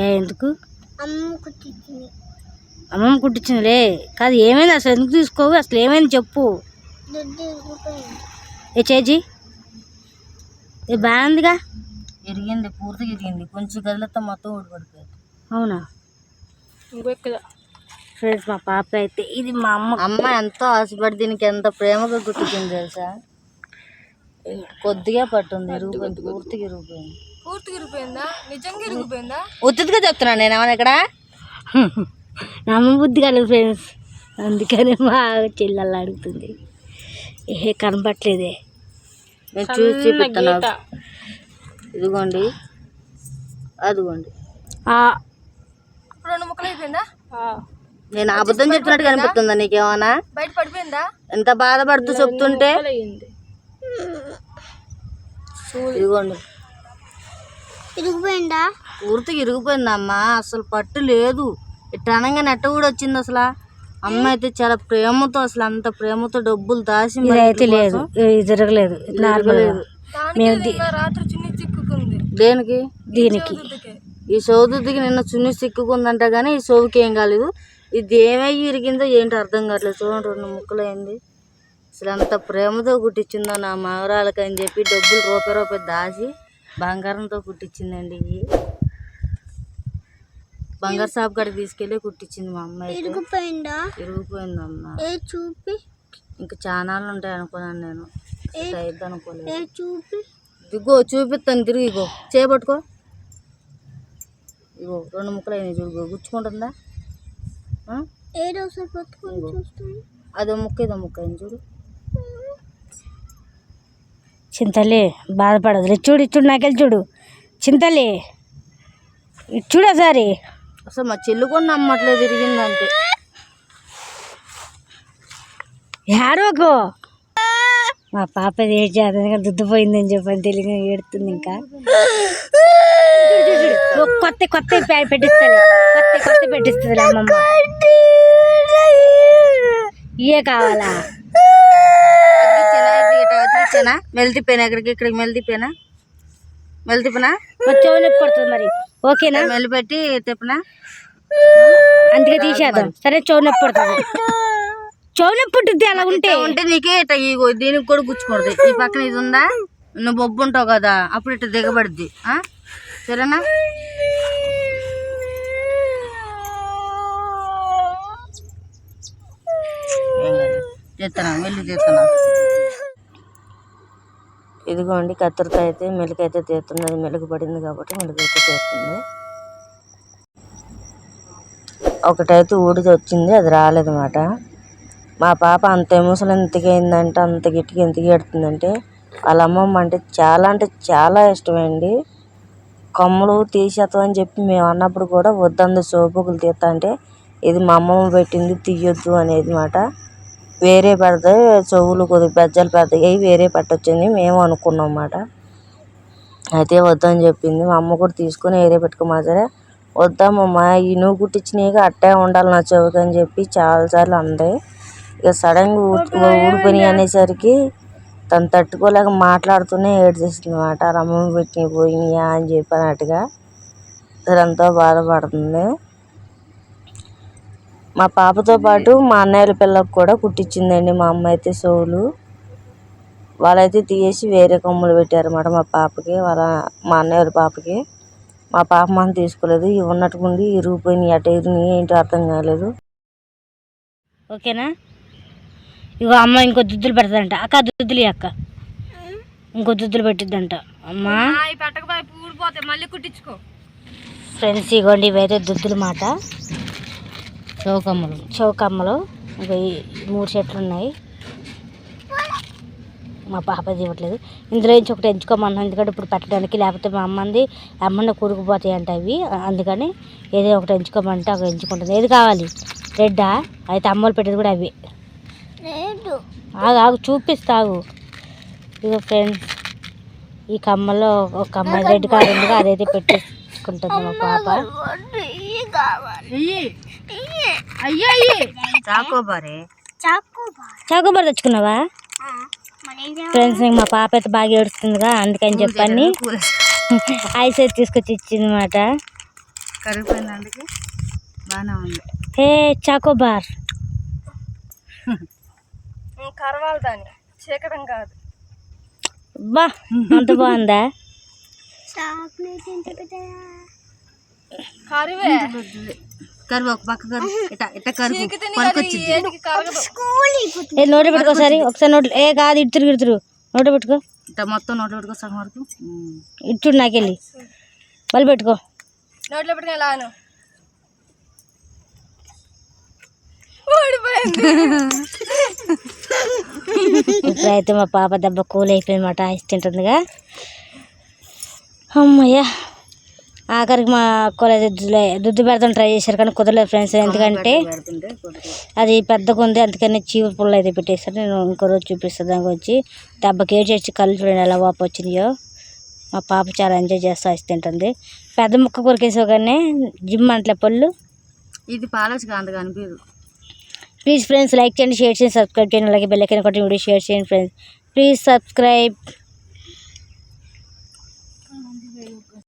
ఎందుకు అమ్మమ్మ కుట్టించిందిలే కాదు ఏమైంది అసలు ఎందుకు తీసుకోవు అసలు ఏమైంది చెప్పు ఏ చేజీ ఏ బాగుందిగా ఇరిగింది పూర్తిగా ఇరిగింది కొంచెం కదిలితే మొత్తం ఊడిపడిపోయింది అవునా ఫ్రెండ్స్ మా పాప అయితే ఇది మా అమ్మ ఎంతో ఆశపడి దీనికి ఎంత ప్రేమగా కుట్టించింది తెలుసా కొద్దిగా పట్టుంది ఇరిగిపోయింది పూర్తిగా ఇరిగిపోయిందా ఉత్తిగా చెప్తున్నాను నేను ఏమన్నా ఇక్కడ నమ్మ బుద్ధి కలదు ఫ్రెండ్స్ అందుకని మా చెల్లెళ్ళు అడుగుతుంది ఏ కనపట్లేదే నేను చూసి చూపిస్తాను ఇదిగోండి అదిగోండి 2 ముక్కలు అయిపోయిందా నేను అబద్ధం చెప్తున్నట్టు కనిపిస్తుందా నీకేమన్నా బయట పడిపోయిందా ఎంత బాధపడుతూ చెప్తుంటే ఇదిగోండి ఇరిగిపోయిందా పూర్తిగా ఇరిగిపోయిందమ్మా అసలు పట్టు లేదు ఇట్లా అనగా నెట్ట కూడా వచ్చింది అసలు అమ్మ అయితే చాలా ప్రేమతో అసలు అంత ప్రేమతో డబ్బులు దాచి అయితే లేదు జరగలేదు దేనికి దీనికి ఈ సౌదుకి నిన్న చున్ని సిక్కుకుందంట కానీ ఈ సోవుకి ఏం కాలేదు ఇది ఏమయ్యి ఇరిగిందో ఏంటో అర్థం కావట్లేదు చూడండి 2 ముక్కలు అయింది అసలు అంత ప్రేమతో కుట్టించిందో నా మగరాలకి అని చెప్పి డబ్బులు రూపాయి దాచి బంగారంతో కుట్టించిందండి ఇవి బంగారు షాప్ కాడికి తీసుకెళ్ళి కుట్టించింది మా అమ్మ ఇరిగిపోయింది అమ్మ చూపి ఇంకా చానాలు ఉంటాయి అనుకున్నాను నేను అయిద్ది అనుకోలేదు ఇగో చూపిస్తాను తిరిగి ఇగో చేపట్టుకో ఇగో 2 ముక్కలు అయినాయి చూడు గుచ్చుకుంటుందా అదో ముక్క ఇదో ముక్క అయింది చూడు చింతలే బాధపడదు చూడు నాకెళ్ళి చూడు చింతలే చూడు ఒకసారి అసలు మా చెల్లు కూడా నమ్మట్లేదు తిరిగిందంటే ఏడవకు మా పాప ఏడ్ చేద్దాం దుద్దుపోయిందని చెప్పని తెలియక ఏడుతుంది ఇంకా కొత్త పెట్టిస్తుంది కొత్త పెట్టిస్తుంది అమ్మమ్మ ఇవే కావాలా మెల్తిపోయినా ఇక్కడికి మెల్తిపోయినా చెవు నొప్పి పడుతుంది మరి ఓకేనా మెల్లి పెట్టి తిప్పనా అందుకే తీసేద్దాం సరే చెవు నొప్పి పడుతుంది చెవు నొప్పి పుట్టిద్ది అలా ఉంటే నీకే దీనికి కూడా గుచ్చుకూడదు ఈ పక్కన ఇది ఉందా నువ్వు బొబ్బు ఉంటావు కదా అప్పుడు ఇట్లా దిగబడిద్ది సరేనా చేస్తున్నా మెల్లి చేస్తున్నా ఇదిగోండి కత్తెరతో అయితే మెలుకైతే తీస్తుంది అది మెలుగు పడింది కాబట్టి మెలుగైతే తీస్తుంది ఒకటైతే ఊడిది వచ్చింది అది రాలేదన్నమాట మా పాప అంత ఎమోషన్ ఎంతగా అయిందంటే అంత గట్టిగా ఎంతగా ఎడుతుందంటే వాళ్ళ అమ్మమ్మ అంటే చాలా ఇష్టమండి కొమ్మలు తీసేస్తామని చెప్పి మేము అన్నప్పుడు కూడా వద్దంది సోపుకులు తీస్తా అంటే ఇది మా అమ్మమ్మ పెట్టింది తీయొద్దు అనేది మాట వేరే పెడితే చెవులు కొద్దిగా బెజ్జలు పెద్దగా వేరే పెట్టొచ్చింది మేము అనుకున్నాం అన్నమాట అయితే వద్దని చెప్పింది మా అమ్మ కూడా తీసుకొని వేరే పెట్టుకోమా సరే వద్దామమ్మా ఈ నువ్వు కుట్టించినవి అట్టే ఉండాలి నా చెవుకి అని చెప్పి చాలాసార్లు అంది ఇక సడన్గా ఊడిపోయినాయి అనేసరికి తను తట్టుకోలేక మాట్లాడుతూనే ఏడ్చేసింది అన్నమాట అమ్మమ్మ పెట్టినవి పోయినాయా అని చెప్పినట్టుగా అదంతా బాధపడుతుంది మా పాపతో పాటు మా అన్నయ్యల పిల్లకు కూడా కుట్టించిందండి మా అమ్మ అయితే చెవులు వాళ్ళైతే తీసి వేరే కొమ్మలు పెట్టారన్నమాట మా పాపకి మా అన్నయ్య పాపకి మా పాప మనం తీసుకోలేదు ఇవి ఉన్నట్టుకుండి ఇరిగిపోయినాయి అటు ఇరిగినాయి ఏంటో అర్థం కాలేదు ఓకేనా ఇగో అమ్మ ఇంకో దుద్దులు పెడతాదంట అక్క దుద్దులు అక్క ఇంకో దుద్దులు పెట్టిద్దంట అమ్మా మళ్ళీ కుట్టించుకో ఫ్రెండ్స్ ఇగోండి ఇవైతే దుద్దులు మాట చౌకమ్మలు ఇంకా 3 సెట్లు ఉన్నాయి మా పాప ఇవ్వట్లేదు ఇందులో నుంచి ఒకటి ఎంచుకోమన్నా ఎందుకంటే ఇప్పుడు పెట్టడానికి లేకపోతే మా అమ్మని కూరుకుపోతాయి అంట అవి అందుకని ఏదో ఒకటి ఎంచుకోమంటే అవి ఎంచుకుంటుంది ఏది కావాలి రెడ్డా అయితే అమ్మలు పెట్టేది కూడా అవి ఆగు చూపిస్తాగు ఇక ఫ్రెండ్స్ ఈ కమ్మలో ఒక కమ్మ రెడ్ కలర్ ఉంది అదైతే పెట్టేసుకుంటుంది మా పాప చాకోబార్ తెచ్చుకున్నావా ఫ్రెండ్స్ మా పాప అయితే బాగా ఏడుస్తుందిగా అందుకని చెప్పని ఐస్ అయితే తీసుకొచ్చి ఇచ్చింది మాట. కరిగిపోయింది అందుకే బాగానే ఉంది. హే చాకోబార్ కరవాలి దాన్ని చీకడం కాదు. బా అంత బాగుందా? కరువు ఒక పక్క కరువు ఇట్ట కరువు పనికొచ్చింది. నోట్లో పెట్టుకోసారి ఒకసారి నోట్లో కాదు ఇటు తిరుగు నోట్లో పెట్టుకో. ఇట్ట మొత్తం నోట్లో పెట్టుకో సగం వరకు ఇటు నాకెళ్ళి వాళ్ళు పెట్టుకో. నోట్లో పెట్టుకుని ఇప్పుడైతే మా పాప దెబ్బ కూల్ అయిపోయిందన్నమాట. ఐస్ తింటుందిగా. అమ్మయ్య ఆఖరికి మా కాలేజ్ దుద్దు పెడతాను ట్రై చేశారు కానీ కుదరలేదు ఫ్రెండ్స్. ఎందుకంటే అది పెద్దగా ఉంది అందుకని చీపురు పుల్ల అయితే పెట్టేస్తారు. నేను ఇంకో రోజు చూపిస్తాను. దానికి వచ్చి దెబ్బకి ఏడ్చేసి కళ్ళు చూడండి ఎలా వాపు వచ్చినాయో. మా పాప చాలా ఎంజాయ్ చేస్తూ ఐస్ తింటుంది. పెద్ద ముక్క కొరికేసావు కానీ జిమ్ అంటలే పళ్ళు. ఇది పాలచ్చి అంతగా అనిపించదు. ప్లీజ్ ఫ్రెండ్స్ లైక్ చేయండి, షేర్ చేయండి, సబ్స్క్రైబ్ చేయండి. అలాగే బెల్ ఐకాన్ కొట్టి వీడియో షేర్ చేయండి ఫ్రెండ్స్. Please subscribe.